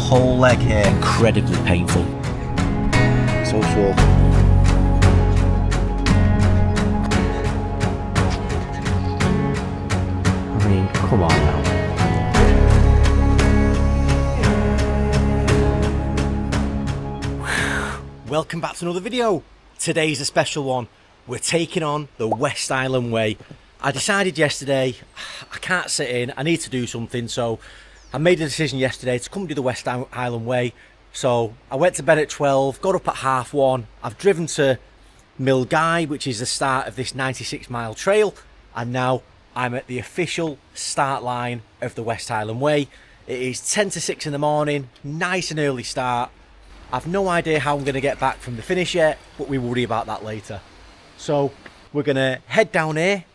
whole leg here. Incredibly painful. So sore. I mean, come on now. Welcome back to another video. Today's a special one. We're taking on the West Highland Way. I decided yesterday, I can't sit in, I need to do something, so I made a decision yesterday to come do the West Highland Way. So I went to bed at 12, got up at 1:30. I've driven to Milngavie, which is the start of this 96-mile trail, and now I'm at the official start line of the West Highland Way. It is 10 to 6 in the morning, nice and early start. I've no idea how I'm going to get back from the finish yet, but we worry about that later. So we're going to head down here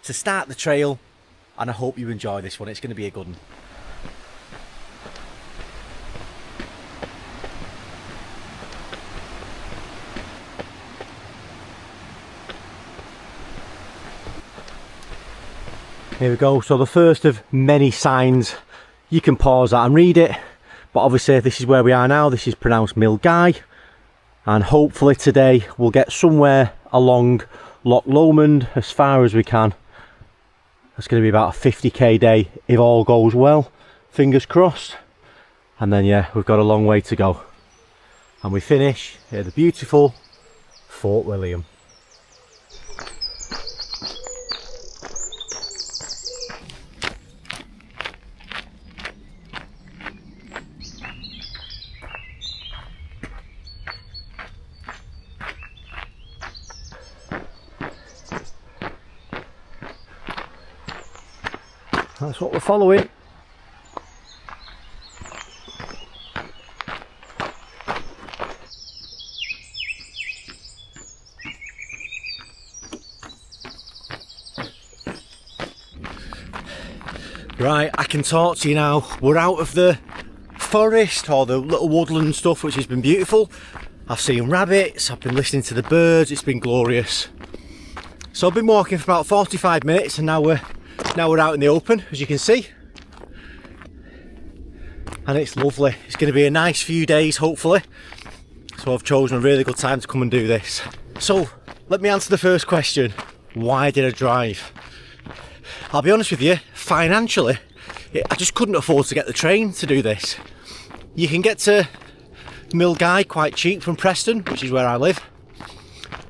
to start the trail, and I hope you enjoy this one. It's going to be a good one. Here we go. So the first of many signs. You can pause that and read it, but obviously this is where we are now. This is pronounced Milngavie, and hopefully today we'll get somewhere along Loch Lomond as far as we can. It's going to be about a 50k day if all goes well, fingers crossed. And then yeah, we've got a long way to go, and we finish at the beautiful Fort William. That's what we're following. Right, I can talk to you now. We're out of the forest or the little woodland stuff, which has been beautiful. I've seen rabbits, I've been listening to the birds, it's been glorious. So I've been walking for about 45 minutes, and now we're out in the open, as you can see, and it's lovely. It's going to be a nice few days, hopefully, so I've chosen a really good time to come and do this. So let me answer the first question: why did I drive? I'll be honest with you, financially I just couldn't afford to get the train to do this. You can get to Milngavie quite cheap from Preston, which is where I live,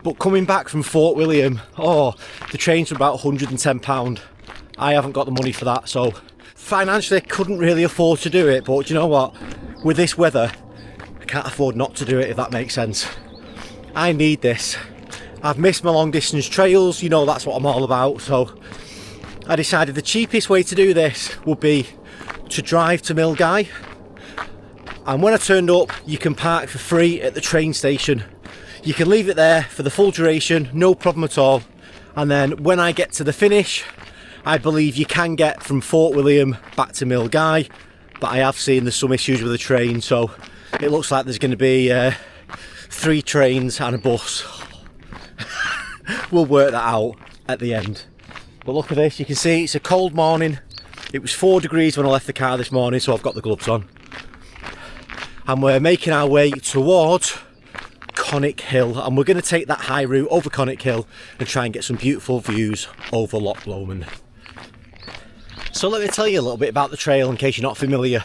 but coming back from Fort William, the trains are about £110. I haven't got the money for that, so financially I couldn't really afford to do it. But you know what, with this weather I can't afford not to do it, if that makes sense. I need this. I've missed my long distance trails, you know that's what I'm all about, so I decided the cheapest way to do this would be to drive to Milngavie. And when I turned up, you can park for free at the train station. You can leave it there for the full duration, no problem at all. And then when I get to the finish, I believe you can get from Fort William back to Milngavie, but I have seen there's some issues with the train, so it looks like there's going to be 3 trains and a bus. We'll work that out at the end. But look at this, you can see it's a cold morning. It was 4 degrees when I left the car this morning, so I've got the gloves on. And we're making our way towards Conic Hill, and we're going to take that high route over Conic Hill and try and get some beautiful views over Loch Lomond. So let me tell you a little bit about the trail in case you're not familiar.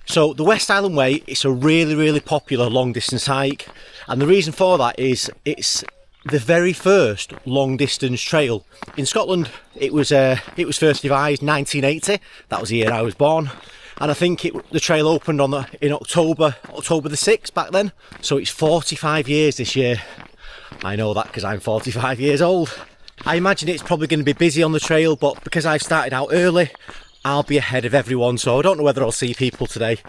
So the West Highland Way, it's a really popular long distance hike, and the reason for that is it's the very first long distance trail in Scotland. It was first devised 1980. That was the year I was born, and I think the trail opened in October the 6th back then. So it's 45 years this year. I know that because I'm 45 years old. I imagine it's probably going to be busy on the trail, but because I've started out early, I'll be ahead of everyone, so I don't know whether I'll see people today.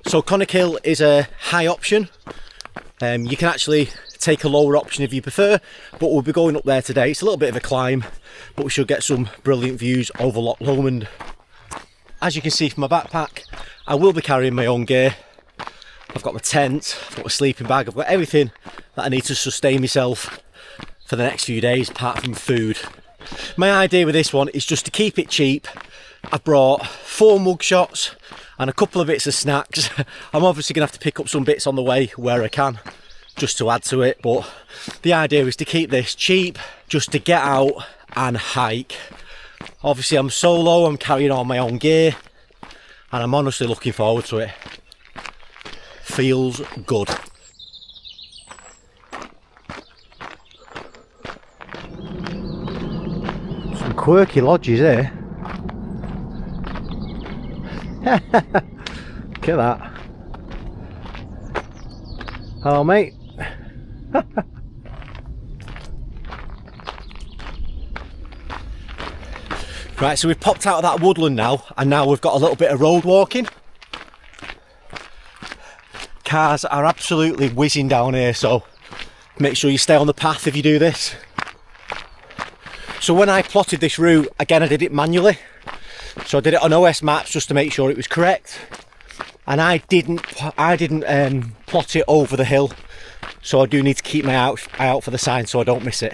So Conic Hill is a high option. You can actually take a lower option if you prefer, but we'll be going up there today. It's a little bit of a climb, but we should get some brilliant views over Loch Lomond. As you can see from my backpack, I will be carrying my own gear. I've got my tent, I've got my sleeping bag, I've got everything that I need to sustain myself for the next few days, apart from food. My idea with this one is just to keep it cheap. I brought 4 mug shots and a couple of bits of snacks. I'm obviously going to have to pick up some bits on the way where I can, just to add to it, but the idea is to keep this cheap, just to get out and hike. Obviously I'm solo, I'm carrying all my own gear, and I'm honestly looking forward to it. Feels good. Some quirky lodges here. Look at that. Hello mate. Right, so we've popped out of that woodland now, and now we've got a little bit of road walking. Cars are absolutely whizzing down here, so make sure you stay on the path if you do this. So when I plotted this route, again I did it manually. So I did it on OS maps just to make sure it was correct. And I didn't plot it over the hill, so I do need to keep my eye out for the sign so I don't miss it.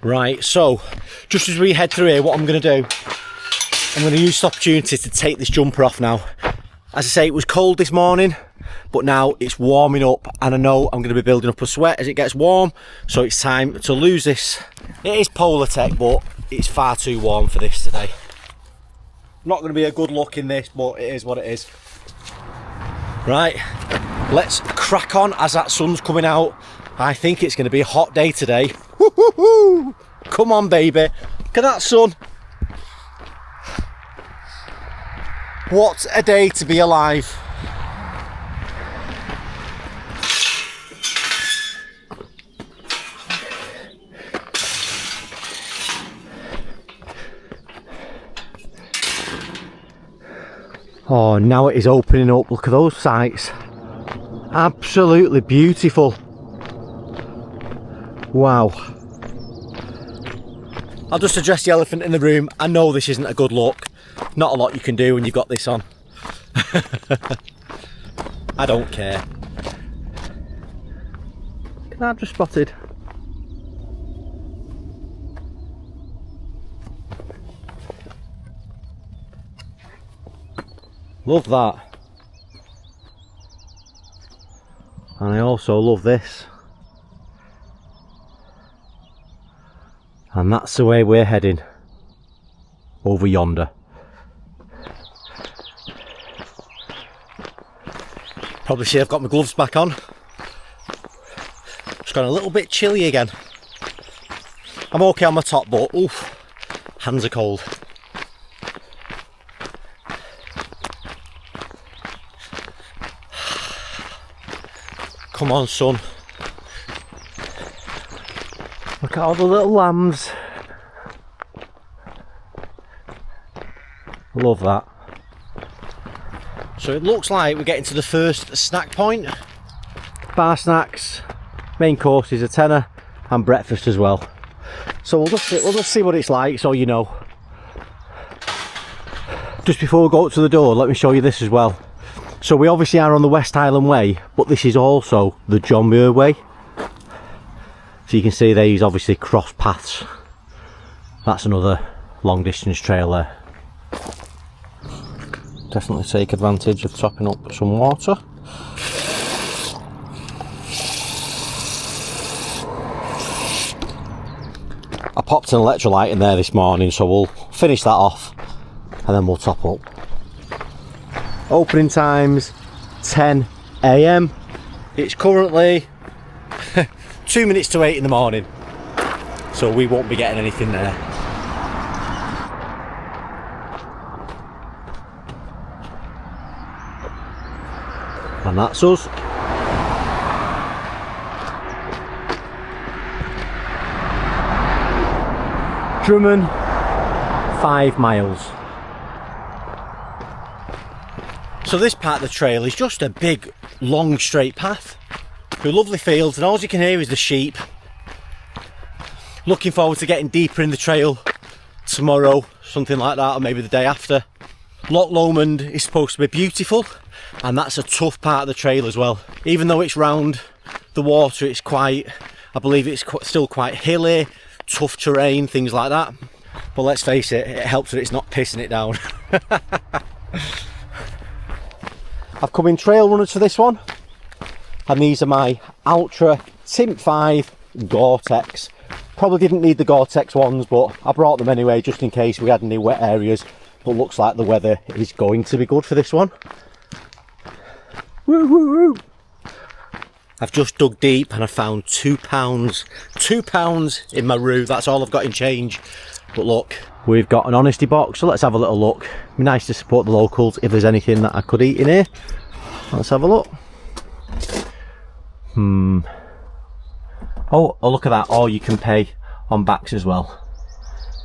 Right, so just as we head through here, what I'm going to do, I'm going to use this opportunity to take this jumper off now. As I say, it was cold this morning, but now it's warming up, and I know I'm going to be building up a sweat as it gets warm, so it's time to lose this. It is Polar Tech, but it's far too warm for this today. Not going to be a good look in this, but it is what it is. Right, let's crack on as that sun's coming out. I think it's going to be a hot day today. Woo-hoo-hoo! Come on, baby. Look at that sun. What a day to be alive. Oh, now it is opening up. Look at those sights. Absolutely beautiful. Wow. I'll just address the elephant in the room. I know this isn't a good look. Not a lot you can do when you've got this on. I don't care. Look, I've just spotted. Love that. And I also love this. And that's the way we're heading. Over yonder. Probably see I've got my gloves back on. It's gone a little bit chilly again. I'm okay on my top, but oof, hands are cold. Come on, son. Look at all the little lambs. Love that. So it looks like we're getting to the first snack point. Bar snacks, main course is a tenner, and breakfast as well. So we'll just see what it's like, so you know. Just before we go up to the door, let me show you this as well. So we obviously are on the West Highland Way, but this is also the John Muir Way. So you can see these obviously cross paths. That's another long distance trail there. Definitely take advantage of topping up some water. I popped an electrolyte in there this morning, so we'll finish that off and then we'll top up. Opening times 10 AM. It's currently 2 minutes to 8 in the morning, so we won't be getting anything there. And that's us. Drymen, 5 miles. So this part of the trail is just a big, long, straight path through lovely fields, and all you can hear is the sheep. Looking forward to getting deeper in the trail tomorrow, something like that, or maybe the day after. Loch Lomond is supposed to be beautiful, and that's a tough part of the trail as well. Even though it's round the water, it's quite, I believe it's still quite hilly, tough terrain, things like that. but let's face it, it helps that it's not pissing it down. I've come in trail runners for this one, and these are my Ultra Timp 5 Gore-Tex. Probably didn't need the Gore-Tex ones, but I brought them anyway just in case we had any wet areas. But looks like the weather is going to be good for this one. Woo woo woo! I've just dug deep and I found £2 in my roo. That's all I've got in change. But look, we've got an honesty box, so let's have a little look. It'd be nice to support the locals if there's anything that I could eat in here. Let's have a look. Oh, look at that. Oh, you can pay on backs as well.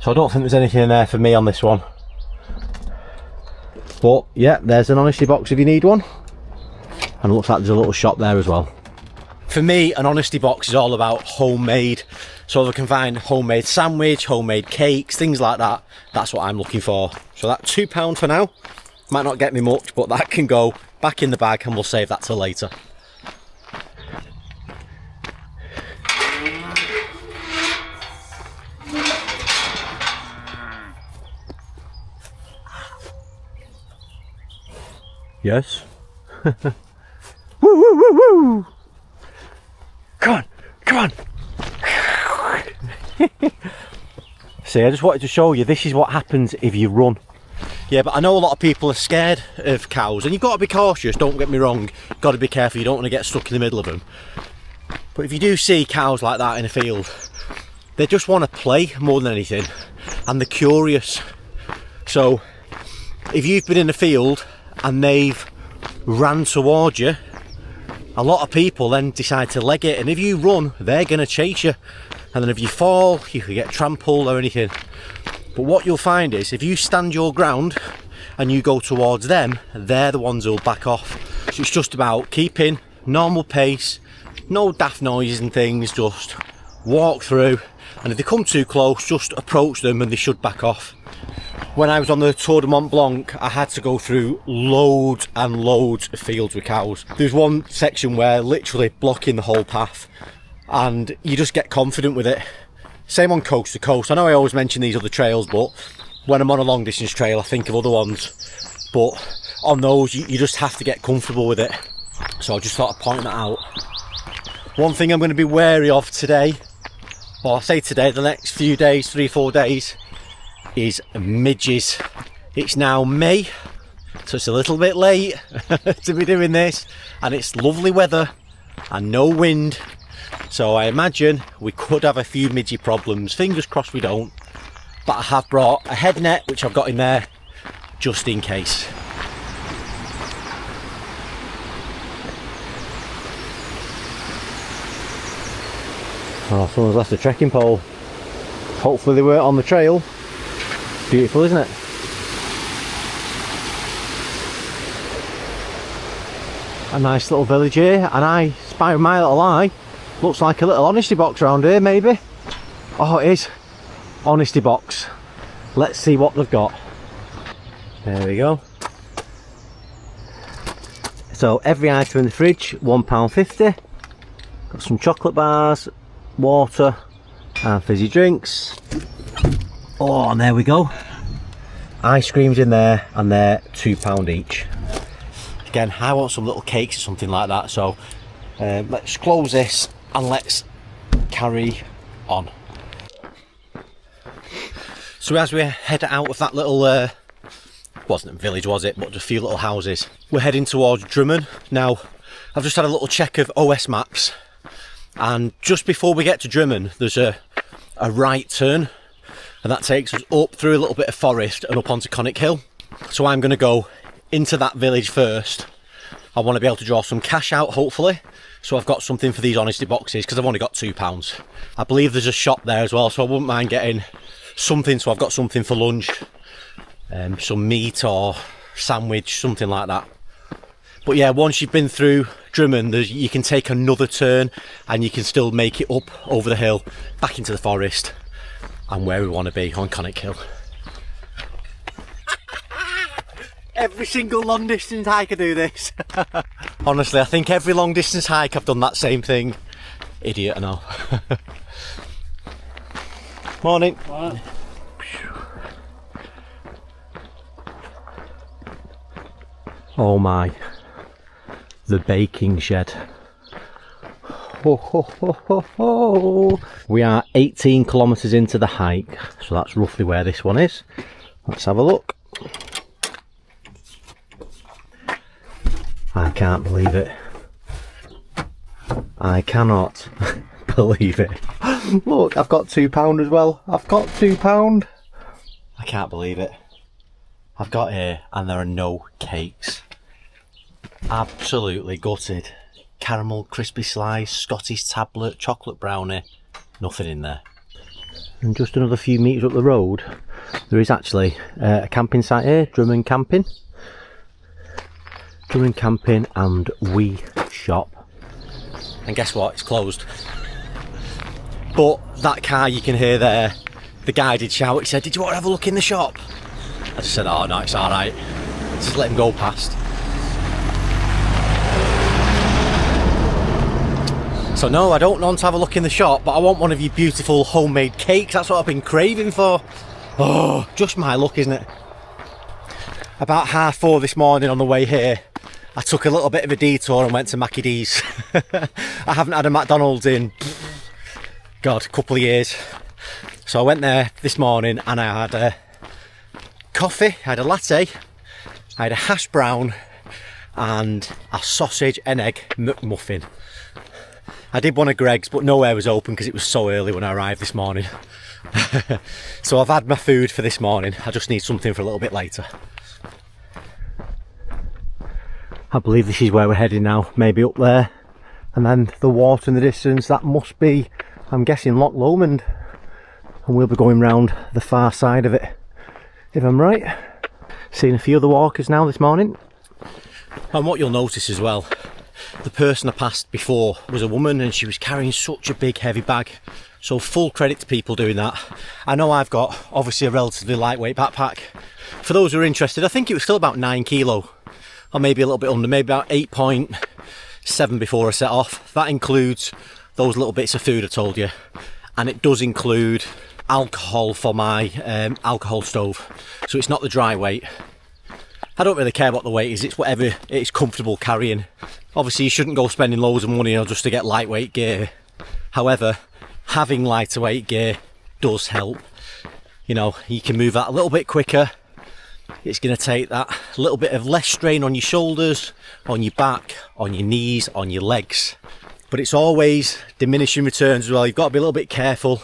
So I don't think there's anything in there for me on this one. But yeah, there's an honesty box if you need one. And it looks like there's a little shop there as well. For me, an honesty box is all about homemade. So if I can find homemade sandwich, homemade cakes, things like that, that's what I'm looking for. So that £2 for now might not get me much, but that can go back in the bag and we'll save that till later. Yes. Woo woo woo woo! Come on, come on! See, I just wanted to show you this is what happens if you run. Yeah, but I know a lot of people are scared of cows, and you've got to be cautious, don't get me wrong. You've got to be careful, you don't want to get stuck in the middle of them. But if you do see cows like that in a field, they just want to play more than anything, and they're curious. So, if you've been in a field and they've ran towards you, a lot of people then decide to leg it, and if you run, they're going to chase you. And then if you fall, you could get trampled or anything. But what you'll find is, if you stand your ground and you go towards them, they're the ones who'll back off. So it's just about keeping normal pace, no daft noises and things, just walk through. And if they come too close, just approach them and they should back off. When I was on the Tour de Mont Blanc, I had to go through loads and loads of fields with cows. There's one section where literally blocking the whole path, and you just get confident with it. Same on coast to coast. I know I always mention these other trails, but when I'm on a long distance trail, I think of other ones. But on those, you just have to get comfortable with it. So I just thought I'd point that out. One thing I'm going to be wary of today, or I say today, the next few days, 3-4 days, is midges. It's now May, so it's a little bit late to be doing this, and it's lovely weather and no wind, so I imagine we could have a few midgie problems. Fingers crossed we don't, but I have brought a head net which I've got in there just in case. Oh, someone's left a trekking pole. Hopefully they weren't on the trail. Beautiful, isn't it? A nice little village here, and I spy with my little eye, looks like a little honesty box around here maybe. Oh, it is. Honesty box. Let's see what they've got. There we go. So every item in the fridge, £1.50. Got some chocolate bars, water and fizzy drinks. Oh, and there we go. Ice cream's in there, and they're £2 each. Again, I want some little cakes or something like that, so let's close this and let's carry on. So as we head out of that little, wasn't a village was it, but just a few little houses, we're heading towards Drymen. Now, I've just had a little check of OS maps, and just before we get to Drymen, there's a right turn, and that takes us up through a little bit of forest and up onto Conic Hill. So I'm going to go into that village first. I want to be able to draw some cash out, hopefully, so I've got something for these honesty boxes, because I've only got £2. I believe there's a shop there as well, so I wouldn't mind getting something, so I've got something for lunch, some meat or sandwich, something like that. But yeah, once you've been through Drymen, you can take another turn and you can still make it up over the hill, back into the forest, and where we want to be on Conic Hill. Every single long distance hike I do this. Honestly, I think every long distance hike I've done that same thing. Idiot, I know. Morning. Right. Oh my, the baking shed. Ho, ho, ho, ho, ho. We are 18 kilometres into the hike, so that's roughly where this one is. Let's have a look. I can't believe it. I cannot believe it. Look, I've got £2 as well. I've got £2. I can't believe it. I've got here and there are no cakes. Absolutely gutted. Caramel, crispy slice, Scottish tablet, chocolate brownie, nothing in there. And just another few metres up the road, there is actually a camping site here, Drymen Camping. Drymen Camping and Wee Shop. And guess what, it's closed. But that car you can hear there, the guy did shout, he said, "Did you want to have a look in the shop?" I just said, "Oh no, it's alright." Just let him go past. So no, I don't want to have a look in the shop, but I want one of your beautiful homemade cakes. That's what I've been craving for. Oh, just my luck, isn't it? About 4:30 this morning on the way here, I took a little bit of a detour and went to Mackie D's. I haven't had a McDonald's in, God, a couple of years. So I went there this morning and I had a coffee, I had a latte, I had a hash brown and a sausage and egg McMuffin. I did one of Greg's, but nowhere was open because it was so early when I arrived this morning. So I've had my food for this morning. I just need something for a little bit later. I believe this is where we're heading now, maybe up there. And then the water in the distance, that must be, I'm guessing, Loch Lomond. And we'll be going round the far side of it, if I'm right. Seeing a few other walkers now this morning. And what you'll notice as well, the person I passed before was a woman and she was carrying such a big heavy bag. So full credit to people doing that. I know I've got obviously a relatively lightweight backpack. For those who are interested, I think it was still about 9 kilo. Or maybe a little bit under, maybe about 8.7 before I set off. That includes those little bits of food I told you. And it does include alcohol for my alcohol stove. So it's not the dry weight. I don't really care what the weight is, it's whatever it's comfortable carrying. Obviously you shouldn't go spending loads of money just to get lightweight gear. However, having lighter weight gear does help. You know, you can move that a little bit quicker. It's going to take that little bit of less strain on your shoulders, on your back, on your knees, on your legs. But it's always diminishing returns as well. You've got to be a little bit careful.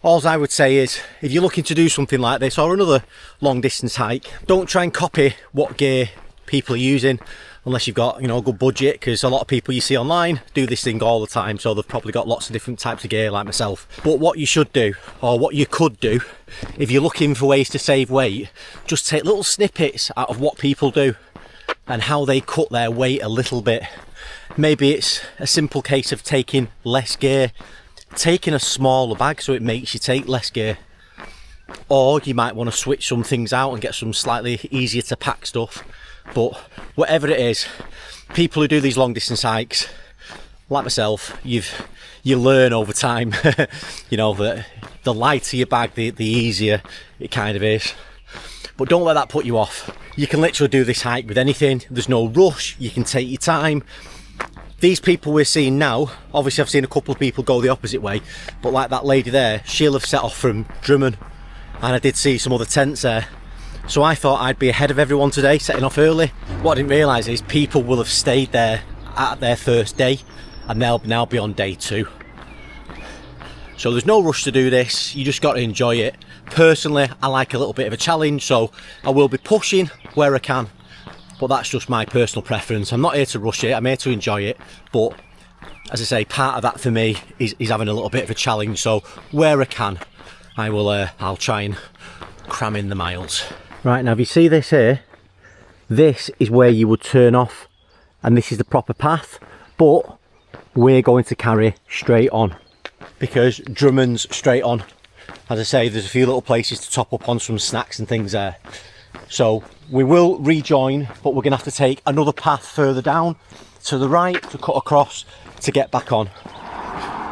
All I would say is, if you're looking to do something like this or another long distance hike, don't try and copy what gear people are using unless you've got, you know, a good budget, because a lot of people you see online do this thing all the time, so they've probably got lots of different types of gear like myself. But what you should do, or what you could do, if you're looking for ways to save weight, just take little snippets out of what people do and how they cut their weight a little bit. Maybe it's a simple case of taking less gear, taking a smaller bag so it makes you take less gear, or you might want to switch some things out and get some slightly easier to pack stuff. But whatever it is, people who do these long distance hikes, like myself, you learn over time. You know, that the lighter your bag, the easier it kind of is. But don't let that put you off. You can literally do this hike with anything. There's no rush, you can take your time. These people we're seeing now, obviously I've seen a couple of people go the opposite way, but like that lady there, she'll have set off from Drymen, and I did see some other tents there. So I thought I'd be ahead of everyone today, setting off early. What I didn't realise is people will have stayed there at their first day, and they'll now be on day 2. So there's no rush to do this, you just got to enjoy it. Personally, I like a little bit of a challenge, so I will be pushing where I can. But that's just my personal preference. I'm not here to rush it, I'm here to enjoy it. But as I say, part of that for me is having a little bit of a challenge. So where I can, I'll try and cram in the miles. Right, now if you see this here, this is where you would turn off, and this is the proper path, but we're going to carry straight on because Drymen's straight on. As I say, there's a few little places to top up on some snacks and things there. So we will rejoin, but we're going to have to take another path further down to the right to cut across to get back on.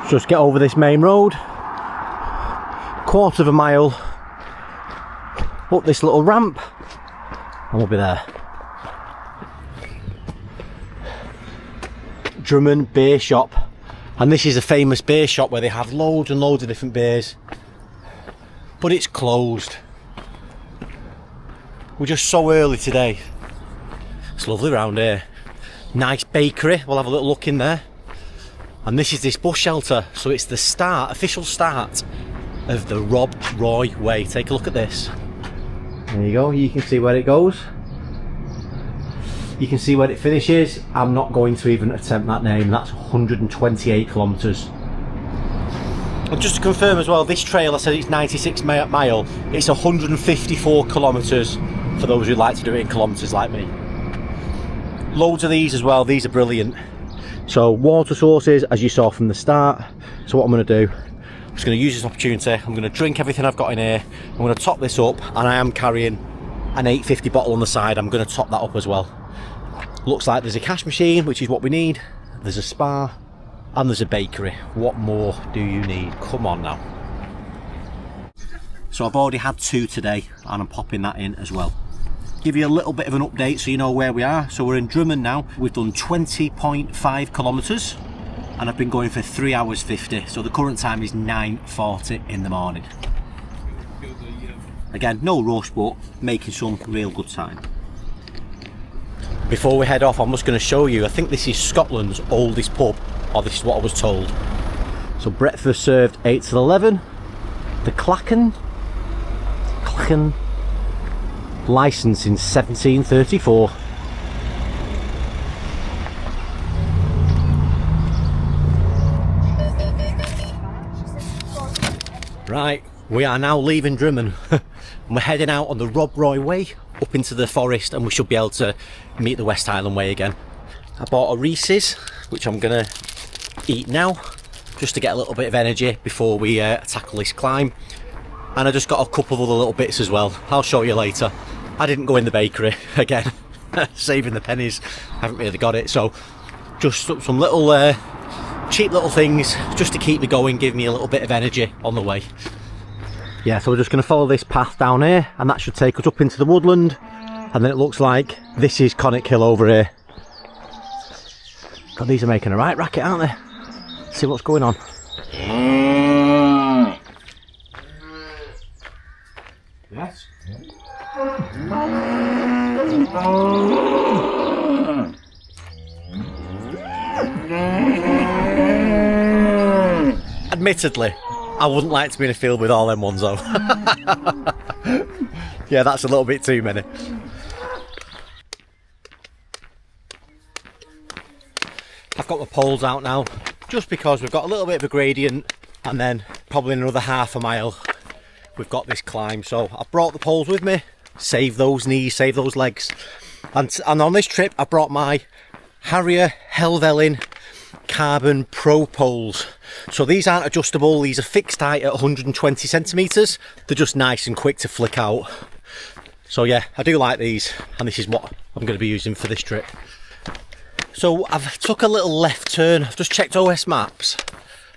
Just get over this main road, quarter of a mile up this little ramp, and we'll be there. Drymen beer shop, and this is a famous beer shop where they have loads and loads of different beers, but it's closed. We're just so early today. It's lovely round here. Nice bakery, we'll have a little look in there. And this is this bus shelter, so it's the start, official start of the Rob Roy Way. Take a look at this. There you go, you can see where it goes. You can see where it finishes. I'm not going to even attempt that name. That's 128 kilometres. And just to confirm as well, this trail, I said it's 96 mile. It's 154 kilometres for those who like to do it in kilometres like me. Loads of these as well. These are brilliant. So water sources, as you saw from the start. So what I'm going to do, I'm just going to use this opportunity. I'm going to drink everything I've got in here. I'm going to top this up, and I am carrying an 850 bottle on the side. I'm going to top that up as well. Looks like there's a cash machine, which is what we need. There's a spa and there's a bakery. What more do you need? Come on now. So I've already had 2 today, and I'm popping that in as well. Give you a little bit of an update so you know where we are. So we're in Drymen now. We've done 20.5 kilometres and I've been going for 3 hours 50. So the current time is 9:40 in the morning. Again, no rush, but making some real good time. Before we head off, I'm just going to show you, I think this is Scotland's oldest pub, or this is what I was told. So breakfast served 8 till 11. The Clachan, licensed in 1734. Right, we are now leaving Drymen. We're heading out on the Rob Roy Way up into the forest, and we should be able to meet the West Highland Way again. I bought a Reese's, which I'm gonna eat now just to get a little bit of energy before we tackle this climb, and I just got a couple of other little bits as well. I'll show you later. I didn't go in the bakery again, saving the pennies. I haven't really got it, so just some little cheap little things just to keep me going, give me a little bit of energy on the way. Yeah, so we're just going to follow this path down here, and that should take us up into the woodland, and then it looks like this is Conic Hill over here. God, these are making a right racket, aren't they? Let's see what's going on. Yes. Admittedly, I wouldn't like to be in a field with all them ones though. Yeah, that's a little bit too many. I've got my poles out now, just because we've got a little bit of a gradient, and then probably another half a mile we've got this climb. So I've brought the poles with me, save those knees, save those legs. And on this trip I brought my Harrier Helvellyn Carbon Pro poles. So these aren't adjustable, these are fixed height at 120 centimetres. They're just nice and quick to flick out. So yeah, I do like these, and this is what I'm going to be using for this trip. So I've took a little left turn. I've just checked OS maps,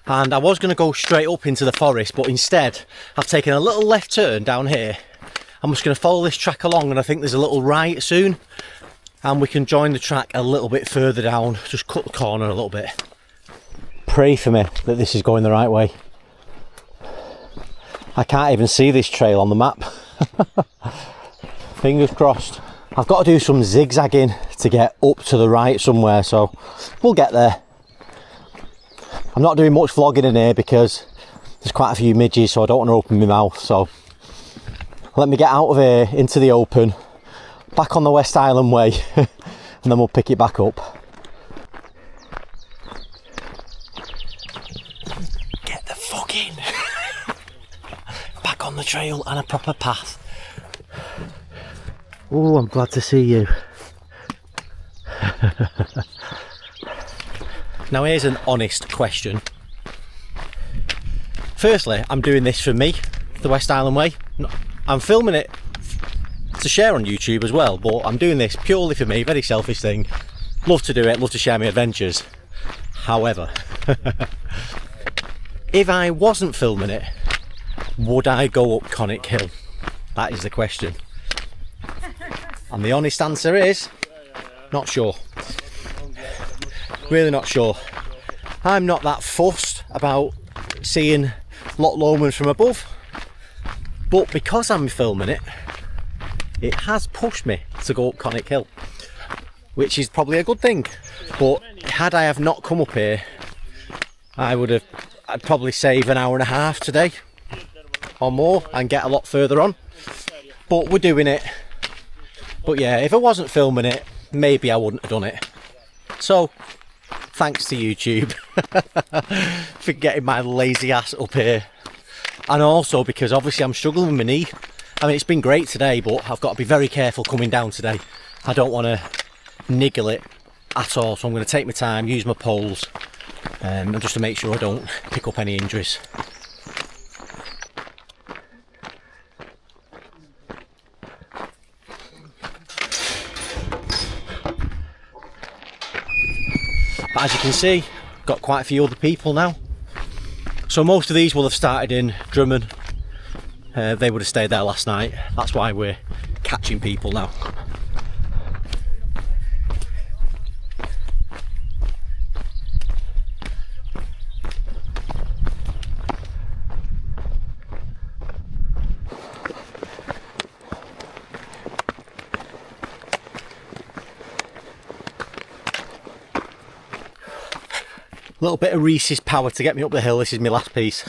and I was going to go straight up into the forest, but instead I've taken a little left turn down here. I'm just going to follow this track along, and I think there's a little right soon, and we can join the track a little bit further down. Just cut the corner a little bit. Pray for me that this is going the right way. I can't even see this trail on the map. Fingers crossed. I've got to do some zigzagging to get up to the right somewhere, so we'll get there. I'm not doing much vlogging in here because there's quite a few midges, so I don't want to open my mouth. So let me get out of here into the open, back on the West Highland Way, and then we'll pick it back up. Get the fuck in! Back on the trail and a proper path. Oh, I'm glad to see you. Now here's an honest question. Firstly, I'm doing this for me, the West Highland Way. I'm filming it to share on YouTube as well, but I'm doing this purely for me, very selfish thing. Love to do it, love to share my adventures. However, if I wasn't filming it, would I go up Conic Hill? That is the question. And the honest answer is, not sure. Really not sure. I'm not that fussed about seeing Loch Lomond from above, but because I'm filming it, it has pushed me to go up Conic Hill, which is probably a good thing. But had I have not come up here, I'd probably save an hour and a half today or more and get a lot further on. But we're doing it. But yeah, if I wasn't filming it, maybe I wouldn't have done it. So thanks to YouTube for getting my lazy ass up here. And also because obviously I'm struggling with my knee. I mean, it's been great today, but I've got to be very careful coming down today. I don't want to niggle it at all, so I'm going to take my time, use my poles, and just to make sure I don't pick up any injuries. But as you can see, got quite a few other people now. So most of these will have started in Drymen. They would have stayed there last night. That's why we're catching people now. A little bit of Reese's power to get me up the hill. This is my last piece.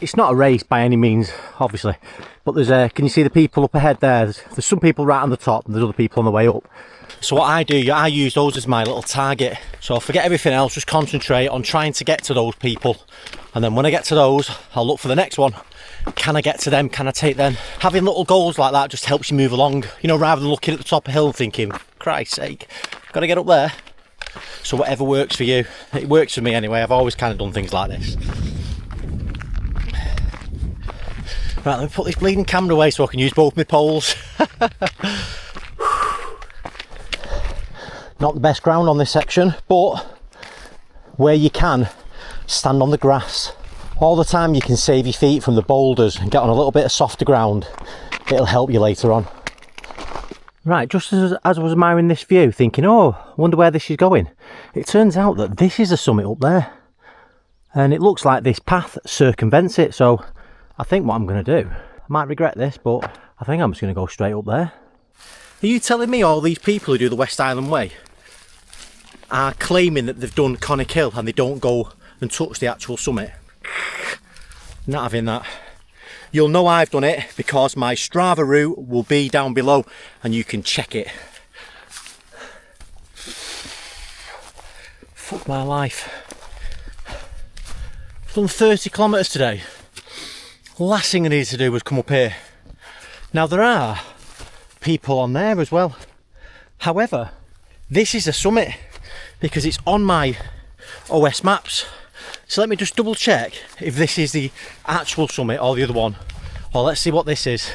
It's not a race by any means, obviously, but there's can you see the people up ahead there? There's some people right on the top and there's other people on the way up. So what I do, I use those as my little target. So forget everything else, just concentrate on trying to get to those people. And then when I get to those, I'll look for the next one. Can I get to them? Can I take them? Having little goals like that just helps you move along, you know, rather than looking at the top of the hill and thinking, Christ's sake, got to get up there. So whatever works for you, it works for me anyway. I've always kind of done things like this. Right, let me put this bleeding camera away so I can use both my poles. Not the best ground on this section, but where you can, stand on the grass. All the time you can save your feet from the boulders and get on a little bit of softer ground. It'll help you later on. Right, just as I was admiring this view, thinking, oh, I wonder where this is going. It turns out that this is the summit up there. And it looks like this path circumvents it, so I think what I'm going to do, I might regret this, but I think I'm just going to go straight up there. Are you telling me all these people who do the West Highland Way are claiming that they've done Conic Hill and they don't go and touch the actual summit? Not having that. You'll know I've done it because my Strava route will be down below and you can check it. Fuck my life. I've done 30 kilometres today. Last thing I needed to do was come up here. Now there are people on there as well. However, this is a summit because it's on my OS maps. So let me just double check if this is the actual summit or the other one. Well, let's see what this is.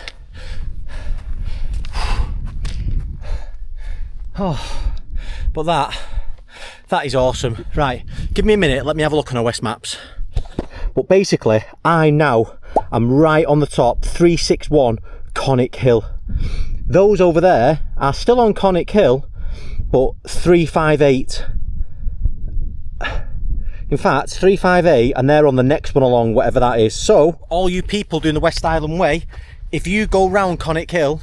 Oh, but that is awesome. Right, give me a minute, let me have a look on OS maps. But basically, I now am right on the top, 361 Conic Hill. Those over there are still on Conic Hill, but 358. In fact, 358, and they're on the next one along, whatever that is. So, all you people doing the West Highland Way, if you go round Conic Hill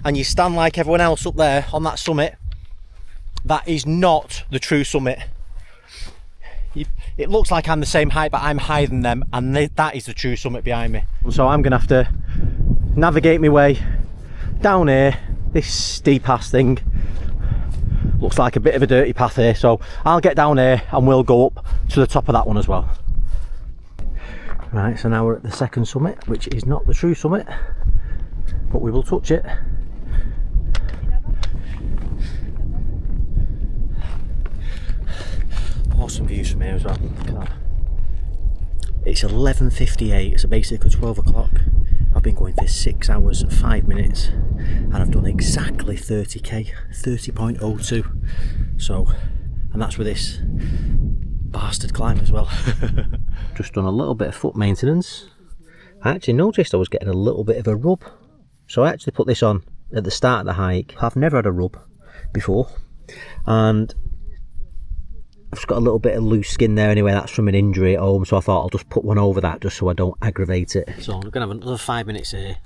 and you stand like everyone else up there on that summit, that is not the true summit. It looks like I'm the same height, but I'm higher than them, and that is the true summit behind me. So I'm going to have to navigate my way down here, this steep ass thing. Looks like a bit of a dirty path here, so I'll get down here and we'll go up to the top of that one as well. Right, so now we're at the second summit, which is not the true summit, but we will touch it. Awesome views from here as well. Look at that. It's 11:58, so basically 12 o'clock. I've been going for 6 hours, 5 minutes, and I've done exactly 30k, 30.02. So, and that's with this bastard climb as well. Just done a little bit of foot maintenance. I actually noticed I was getting a little bit of a rub. So I actually put this on at the start of the hike. I've never had a rub before. and I've just got a little bit of loose skin there anyway. That's from an injury at home, so I thought I'll just put one over that just so I don't aggravate it. So I'm gonna have another 5 minutes here,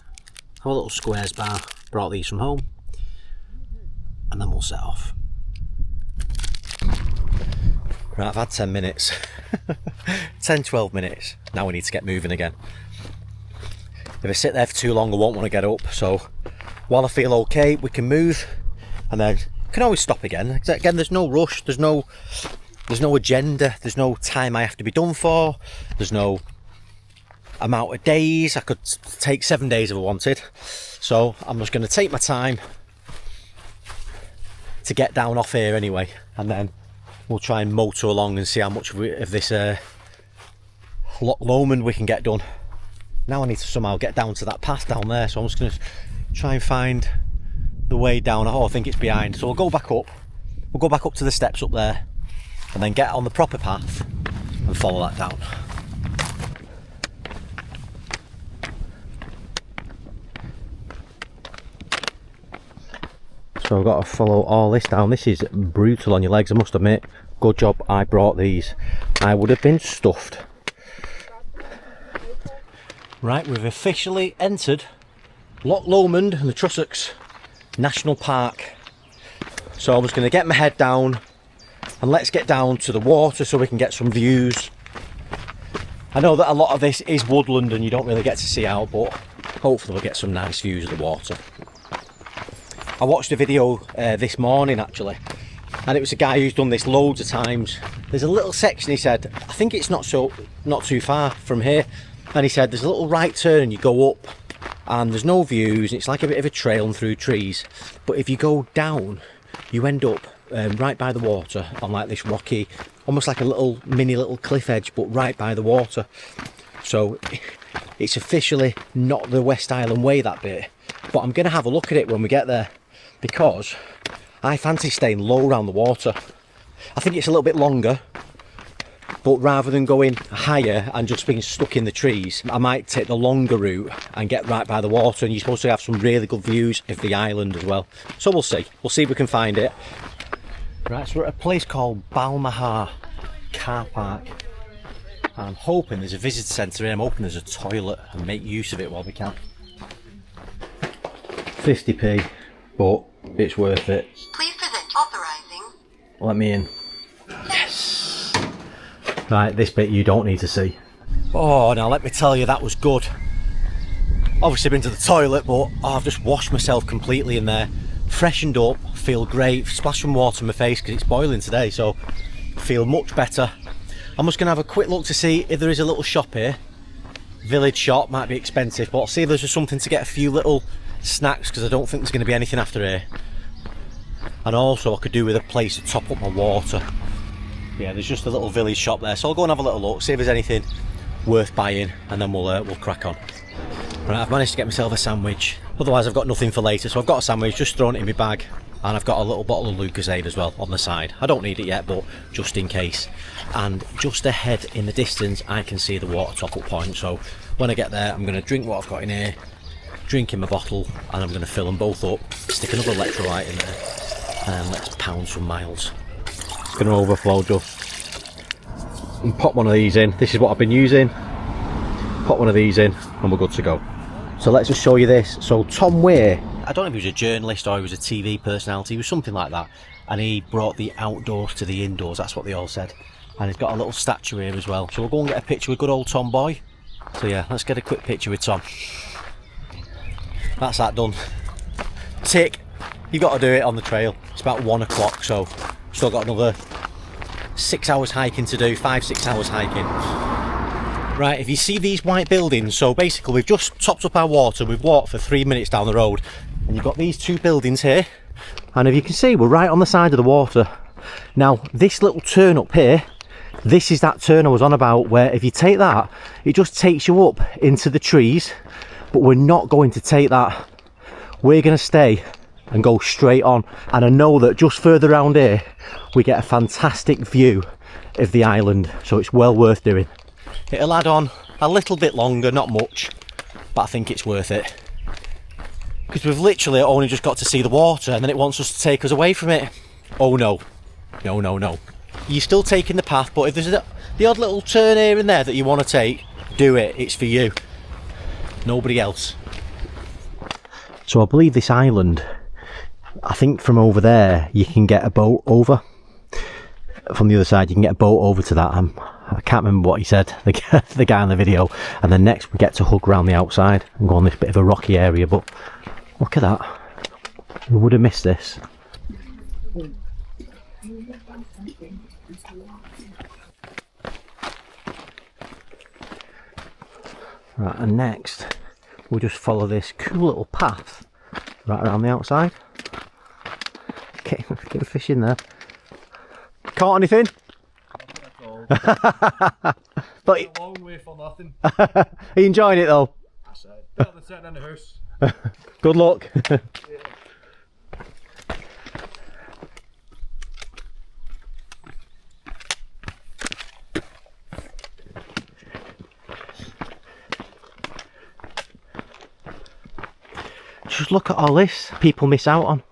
have a little squares bar, brought these from home, and then we'll set off. Right, I've had 10 minutes 10-12 minutes. Now we need to get moving again. If I sit there for too long I won't want to get up, so while I feel okay we can move, and then can always stop again. Again, there's no rush, there's no agenda, there's no time I have to be done for, there's no amount of days. I could take 7 days if I wanted, so I'm just going to take my time to get down off here anyway, and then we'll try and motor along and see how much of this Loch Lomond we can get done. Now I need to somehow get down to that path down there, so I'm just going to try and find the way down. Oh, I think it's behind, so we'll go back up to the steps up there, and then get on the proper path and follow that down. So I've got to follow all this down. This is brutal on your legs, I must admit. Good job I brought these. I would have been stuffed. Right, we've officially entered Loch Lomond and the Trossachs National Park. So I'm just going to get my head down and let's get down to the water so we can get some views. I know that a lot of this is woodland and you don't really get to see out, but hopefully we'll get some nice views of the water. I watched a video this morning actually, and it was a guy who's done this loads of times. There's a little section, he said, I think it's not too far from here, and he said there's a little right turn and you go up and there's no views, and it's like a bit of a trail and through trees, but if you go down you end up right by the water on like this rocky, almost like a little cliff edge, but right by the water. So it's officially not the West Highland Way, that bit, but I'm going to have a look at it when we get there, because I fancy staying low around the water. I think it's a little bit longer, but rather than going higher and just being stuck in the trees, I might take the longer route and get right by the water, and you're supposed to have some really good views of the island as well. So we'll see if we can find it. Right, so we're at a place called Balmahar Car Park. I'm hoping there's a visitor centre here. I'm hoping there's a toilet and make use of it while we can. 50p, but it's worth it. Please present authorizing. Let me in. Yes. Right, this bit you don't need to see. Oh, now let me tell you, that was good. Obviously been to the toilet, but I've just washed myself completely in there. Freshened up, feel great. Splashed some water in my face because it's boiling today, so feel much better. I'm just going to have a quick look to see if there is a little shop here. Village shop, might be expensive, but I'll see if there's just something to get a few little snacks, because I don't think there's going to be anything after here. And also I could do with a place to top up my water. Yeah, there's just a little village shop there, so I'll go and have a little look, see if there's anything worth buying, and then we'll crack on. Right, I've managed to get myself a sandwich, otherwise I've got nothing for later, so I've got a sandwich, just thrown it in my bag, and I've got a little bottle of Lucozade as well on the side. I don't need it yet, but just in case. And just ahead in the distance I can see the water top up point, so when I get there I'm going to drink what I've got in here, drink in my bottle, and I'm going to fill them both up, stick another electrolyte in there, and let's pound some miles. It's going to overflow just. And pop one of these in. This is what I've been using. Pop one of these in and we're good to go. So let's just show you this. So Tom Weir, I don't know if he was a journalist or he was a TV personality, he was something like that, and he brought the outdoors to the indoors, that's what they all said. And he's got a little statue here as well, so we'll go and get a picture with good old Tom Boy. So yeah, let's get a quick picture with Tom. That's that done. Tick. You got to do it on the trail. It's about 1 o'clock, so still got another 6 hours hiking to do, 5-6 hours hiking. Right, if you see these white buildings, so basically we've just topped up our water, we've walked for 3 minutes down the road, and you've got these two buildings here, and if you can see, we're right on the side of the water. Now, this little turn up here, this is that turn I was on about, where if you take that, it just takes you up into the trees, but we're not going to take that. We're going to stay and go straight on, and I know that just further around here, we get a fantastic view of the island, so it's well worth doing. It'll add on a little bit longer, not much, but I think it's worth it. Because we've literally only just got to see the water and then it wants us to take us away from it. Oh no. No, no, no. You're still taking the path, but if there's the odd little turn here and there that you want to take, do it. It's for you. Nobody else. So I believe this island, I think from over there you can get a boat over. From the other side you can get a boat over to that. I can't remember what he said, the guy on the video. And then next we get to hug around the outside and go on this bit of a rocky area. But look at that. We would have missed this. Right, and next we'll just follow this cool little path right around the outside. Get a fish in there. Caught anything? But a long way for nothing. Are you enjoying it though? I said, better than sitting in the house. Good luck. Just look at all this people miss out on.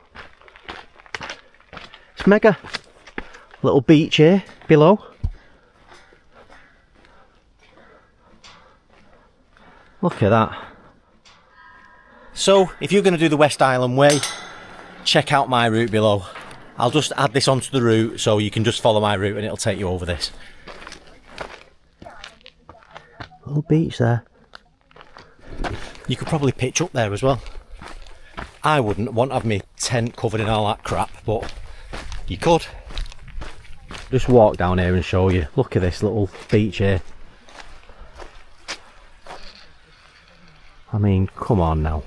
It's mega. Little beach here below. Look at that. So, if you're going to do the West Highland Way, check out my route below. I'll just add this onto the route so you can just follow my route and it'll take you over this. Little beach there. You could probably pitch up there as well. I wouldn't want to have my tent covered in all that crap, but you could. Just walk down here and show you. Look at this little beach here. I mean, come on now.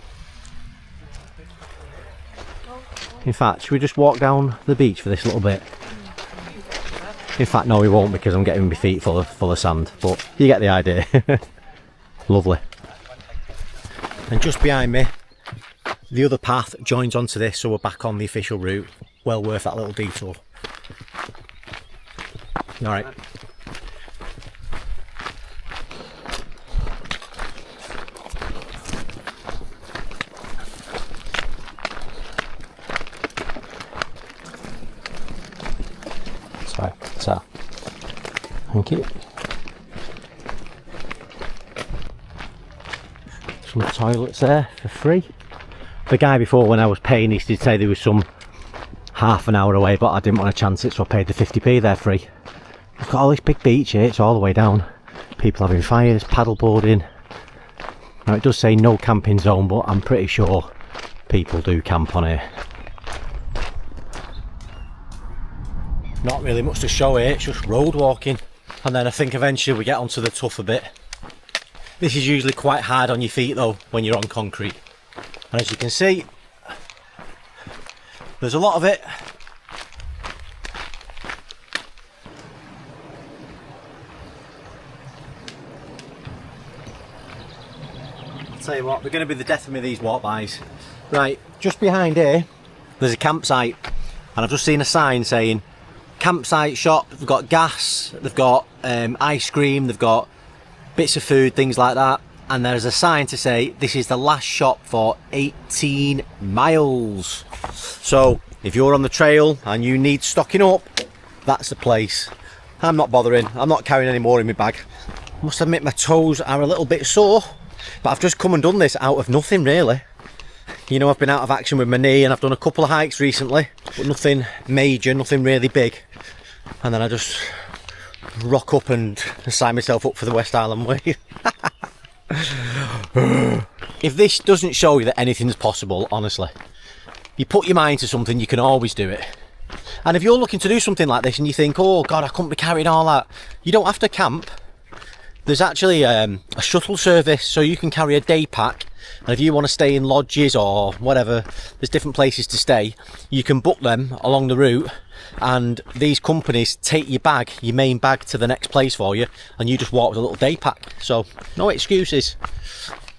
In fact, should we just walk down the beach for this little bit? In fact, no, we won't because I'm getting my feet full of sand, but you get the idea. Lovely. And just behind me, the other path joins onto this, so we're back on the official route. Well worth that little detour. Alright. So, thank you. Some toilets there for free. The guy before, when I was paying, he did say there was some half an hour away, but I didn't want to chance it, so I paid the 50p there free. I've got all this big beach here, it's all the way down. People having fires, paddle boarding. Now it does say no camping zone, but I'm pretty sure people do camp on here. Not really much to show here, it's just road walking. And then I think eventually we get onto the tougher bit. This is usually quite hard on your feet though, when you're on concrete. And as you can see, there's a lot of it. I'll tell you what, they're going to be the death of me, these walk-bys. Right, just behind here, there's a campsite. And I've just seen a sign saying, campsite shop. They've got gas, they've got ice cream, they've got bits of food, things like that. And there's a sign to say this is the last shop for 18 miles. So if you're on the trail and you need stocking up, that's the place. I'm not bothering, I'm not carrying any more in my bag. I must admit my toes are a little bit sore, but I've just come and done this out of nothing really. You know, I've been out of action with my knee and I've done a couple of hikes recently, but nothing major, nothing really big. And then I just rock up and sign myself up for the West Highland Way. If this doesn't show you that anything's possible, honestly, you put your mind to something, you can always do it. And if you're looking to do something like this and you think, oh God, I couldn't be carrying all that, you don't have to camp. There's actually a shuttle service, so you can carry a day pack. And if you want to stay in lodges or whatever, there's different places to stay. You can book them along the route, and these companies take your bag, your main bag, to the next place for you, and you just walk with a little day pack. So no excuses.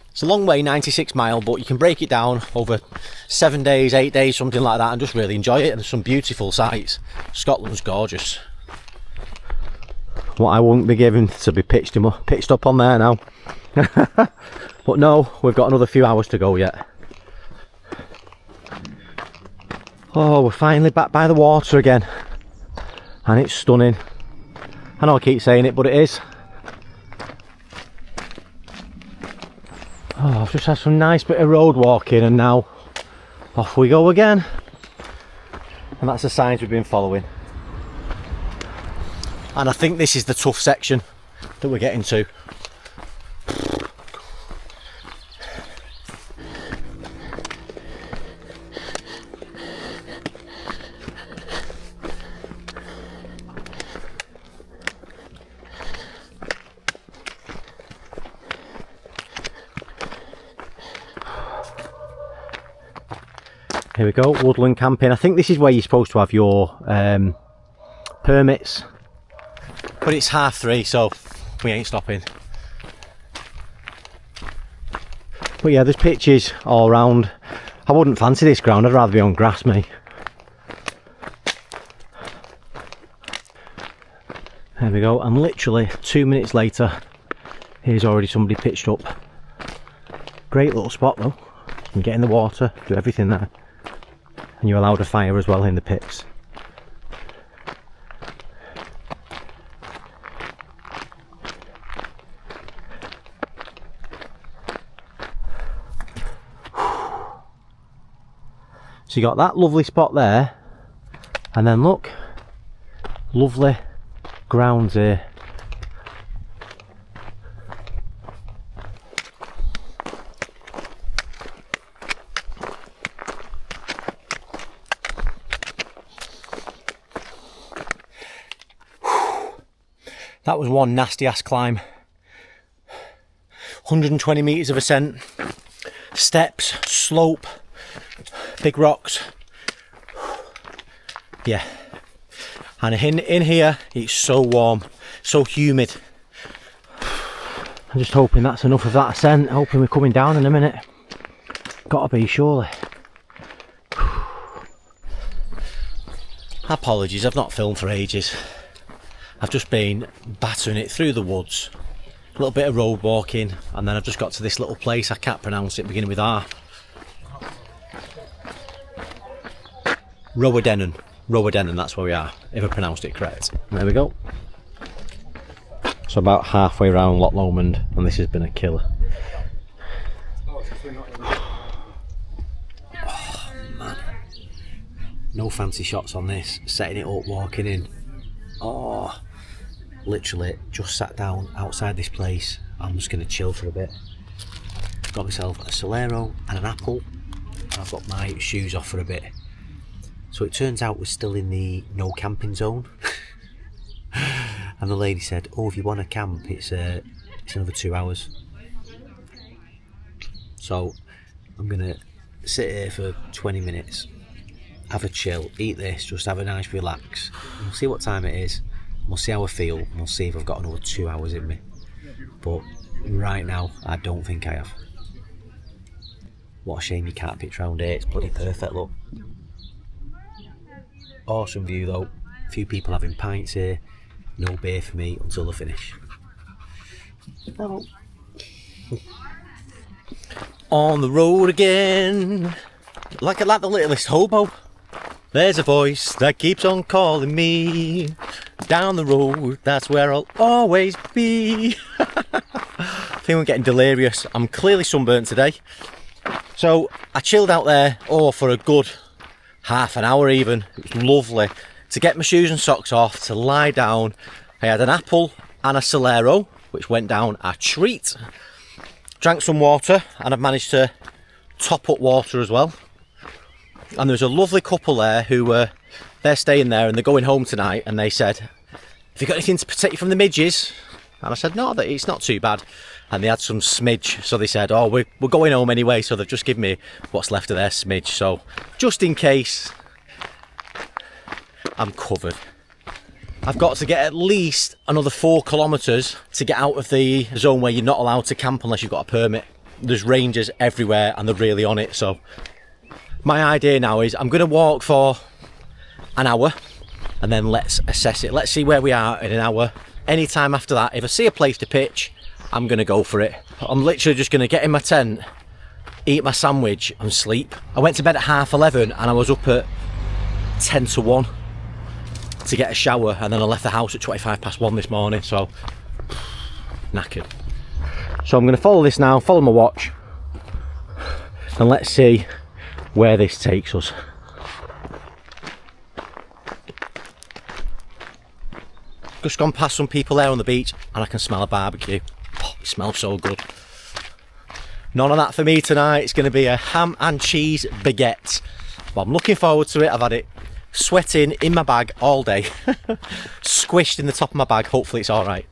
It's a long way, 96 mile, but you can break it down over 7 days, 8 days, something like that, and just really enjoy it. And there's some beautiful sights. Scotland's gorgeous. What I wouldn't be giving to be pitched up on there now. But no, we've got another few hours to go yet. Oh, we're finally back by the water again, and it's stunning. I know I keep saying it, but it is. Oh, I've just had some nice bit of road walking, and now off we go again. And that's the signs we've been following. And I think this is the tough section that we're getting to. Here we go, woodland camping. I think this is where you're supposed to have your permits. But it's 3:30, so we ain't stopping. But yeah, there's pitches all around. I wouldn't fancy this ground, I'd rather be on grass, me. There we go, and literally 2 minutes later, here's already somebody pitched up. Great little spot though. You can get in the water, do everything there. And you're allowed a fire as well in the pits. So you got that lovely spot there, and then look, lovely grounds here. That was one nasty ass climb. 120 metres of ascent, steps, slope, big rocks. Yeah. And in here, it's so warm, so humid. I'm just hoping that's enough of that ascent, hoping we're coming down in a minute. Gotta be, surely. Apologies, I've not filmed for ages. I've just been battering it through the woods, a little bit of road walking, and then I've just got to this little place, I can't pronounce it, beginning with R. Rowadennan, that's where we are, if I pronounced it correct. There we go. So about halfway around Loch Lomond, and this has been a killer. Oh man, no fancy shots on this, setting it up, walking in. Oh, literally just sat down outside this place. I'm just going to chill for a bit. Got myself a Solero and an apple, and I've got my shoes off for a bit. So it turns out we're still in the no camping zone. And the lady said, oh, if you want to camp, it's another 2 hours. So I'm going to sit here for 20 minutes, have a chill, eat this, just have a nice relax. We'll see what time it is, we'll see how I feel, and we'll see if I've got another 2 hours in me. But right now, I don't think I have. What a shame you can't pitch round here, it's bloody perfect, look. Awesome view though, a few people having pints here, no beer for me until the finish. Oh. On the road again, like the littlest hobo. There's a voice that keeps on calling me. Down the road, that's where I'll always be. I think I'm getting delirious. I'm clearly sunburnt today. So I chilled out there, for a good half an hour even. It was lovely. To get my shoes and socks off, to lie down. I had an apple and a Solero, which went down a treat. Drank some water, and I've managed to top up water as well. And there's a lovely couple there who they're staying there and they're going home tonight, and they said, have you got anything to protect you from the midges? And I said, no, it's not too bad. And they had some smidge, so they said, oh, we're going home anyway, so they've just given me what's left of their smidge, so just in case, I'm covered. I've got to get at least another 4 kilometres to get out of the zone where you're not allowed to camp unless you've got a permit. There's rangers everywhere and they're really on it, so my idea now is I'm going to walk for an hour and then let's assess it. Let's see where we are in an hour. Anytime after that, if I see a place to pitch, I'm going to go for it. I'm literally just going to get in my tent, eat my sandwich and sleep. I went to bed at 11:30 and I was up at 10 to 1 to get a shower, and then I left the house at 25 past 1 this morning, so knackered. So I'm going to follow this now, follow my watch, and let's see where this takes us. Just gone past some people there on the beach and I can smell a barbecue. Oh, it smells so good. None of that for me tonight. It's going to be a ham and cheese baguette. But I'm looking forward to it. I've had it sweating in my bag all day. Squished in the top of my bag. Hopefully it's alright.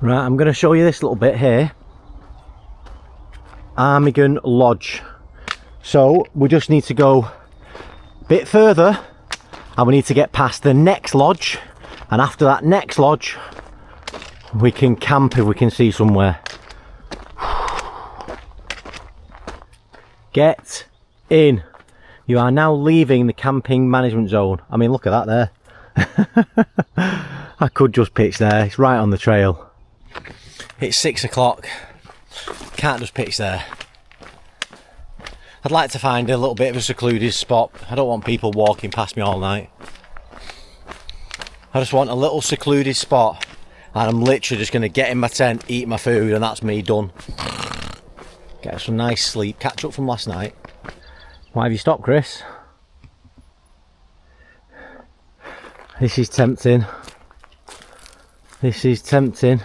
Right, I'm going to show you this little bit here. Armigan Lodge. So we just need to go a bit further and we need to get past the next lodge, and after that next lodge we can camp if we can see somewhere. Get in. You are now leaving the camping management zone. I mean, look at that there. I could just pitch there. It's right on the trail. It's 6 o'clock. Can't just pitch there. I'd like to find a little bit of a secluded spot. I don't want people walking past me all night. I just want a little secluded spot, and I'm literally just going to get in my tent, eat my food, and that's me done. Get some nice sleep, catch up from last night. Why have you stopped, Kris? This is tempting. This is tempting.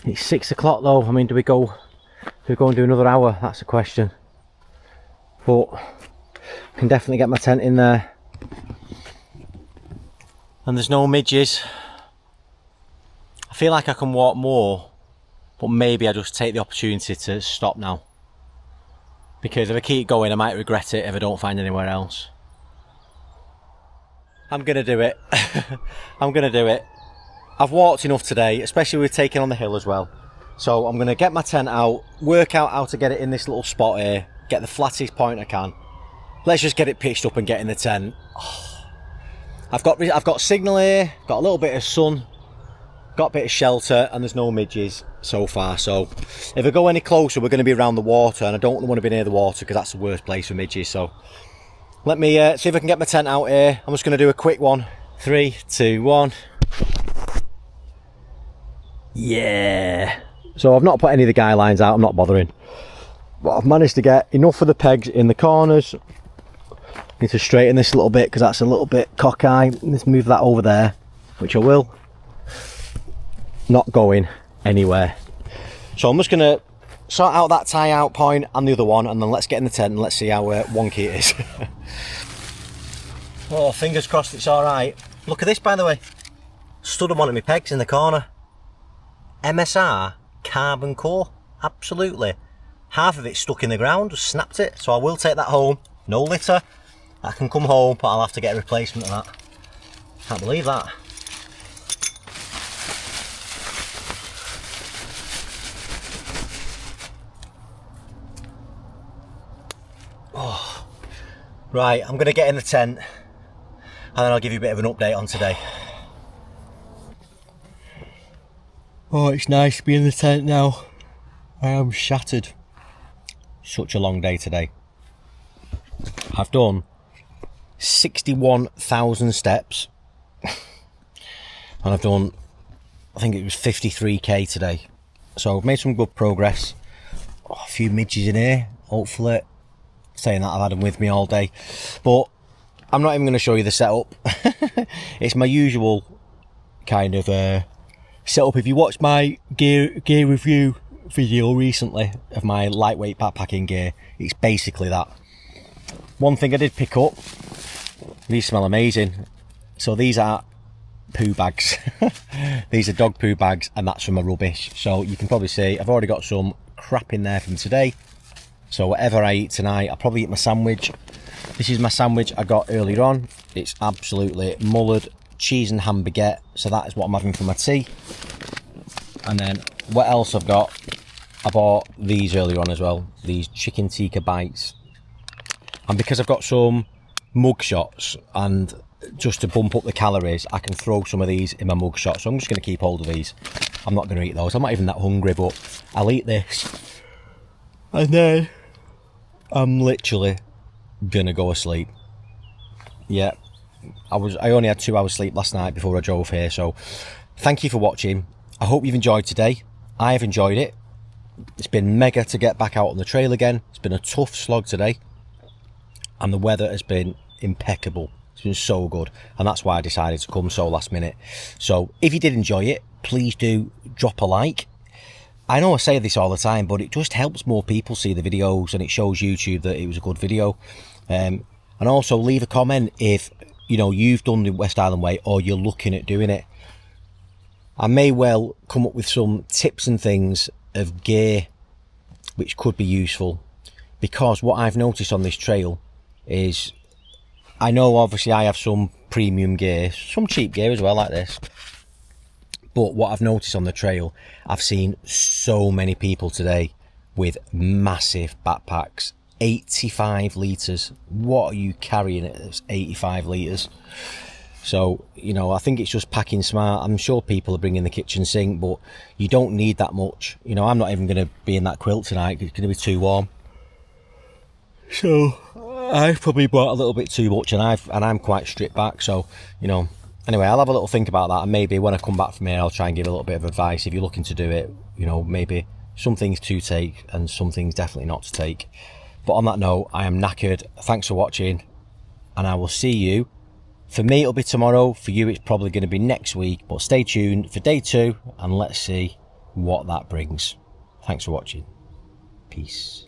It's 6 o'clock though. I mean, do we go and do another hour? That's the question. But I can definitely get my tent in there. And there's no midges. I feel like I can walk more, but maybe I just take the opportunity to stop now. Because if I keep going, I might regret it if I don't find anywhere else. I'm gonna do it. I'm gonna do it. I've walked enough today, especially with taking on the hill as well. So I'm going to get my tent out, work out how to get it in this little spot here, get the flattest point I can. Let's just get it pitched up and get in the tent. Oh. I've got signal here, got a little bit of sun, got a bit of shelter, and there's no midges so far. So if I go any closer, we're going to be around the water, and I don't want to be near the water because that's the worst place for midges. So let me see if I can get my tent out here. I'm just going to do a quick one. 3, 2, 1. Yeah. So I've not put any of the guy lines out, I'm not bothering. But I've managed to get enough of the pegs in the corners. Need to straighten this a little bit because that's a little bit cockeye. Let's move that over there, which I will. Not going anywhere. So I'm just going to sort out that tie out point and the other one, and then let's get in the tent and let's see how wonky it is. Oh, fingers crossed it's alright. Look at this, by the way. Stood on one of my pegs in the corner. MSR carbon core, absolutely. Half of it stuck in the ground, just snapped it. So I will take that home. No litter. I can come home, but I'll have to get a replacement of that. Can't believe that. Oh, right, I'm going to get in the tent and then I'll give you a bit of an update on today. Oh, it's nice to be in the tent now. I am shattered. Such a long day today. I've done 61,000 steps. And I've done, I think it was 53k today. So I've made some good progress. Oh, a few midges in here, hopefully. Saying that, I've had them with me all day. But I'm not even going to show you the setup. It's my usual kind of setup. If you watched my gear review video recently of my lightweight backpacking gear, it's basically that. One thing I did pick up, these smell amazing. So these are poo bags. These are dog poo bags, and that's from my rubbish. So you can probably see I've already got some crap in there from today. So whatever I eat tonight, I'll probably eat my sandwich. This is my sandwich I got earlier on. It's absolutely mullered cheese and ham baguette. So that is what I'm having for my tea. And then what else I've got? I bought these earlier on as well. These chicken tikka bites. And because I've got some mug shots, and just to bump up the calories, I can throw some of these in my mug shot. So I'm just going to keep hold of these. I'm not going to eat those. I'm not even that hungry, but I'll eat this. And then I'm literally gonna go asleep. Yeah, I only had 2 hours sleep last night before I drove here, so thank you for watching. I hope you've enjoyed today. I have enjoyed it. It's been mega to get back out on the trail again. It's been a tough slog today, and the weather has been impeccable. It's been so good, and that's why I decided to come so last minute. So if you did enjoy it, please do drop a like. I know I say this all the time, but it just helps more people see the videos, and it shows YouTube that it was a good video. And also leave a comment if you've done the West Highland Way or you're looking at doing it. I may well come up with some tips and things of gear which could be useful, because what I've noticed on this trail is, I know obviously I have some premium gear, some cheap gear as well like this, but what I've noticed on the trail, I've seen so many people today with massive backpacks. 85 litres. What are you carrying at this 85 litres? So, I think it's just packing smart. I'm sure people are bringing the kitchen sink, but you don't need that much. I'm not even going to be in that quilt tonight. It's going to be too warm. So, I've probably bought a little bit too much, and I'm quite stripped back. So, anyway, I'll have a little think about that, and maybe when I come back from here, I'll try and give a little bit of advice. If you're looking to do it, maybe some things to take and some things definitely not to take. But on that note, I am knackered. Thanks for watching, and I will see you. For me, it'll be tomorrow. For you, it's probably going to be next week. But stay tuned for day 2, and let's see what that brings. Thanks for watching. Peace.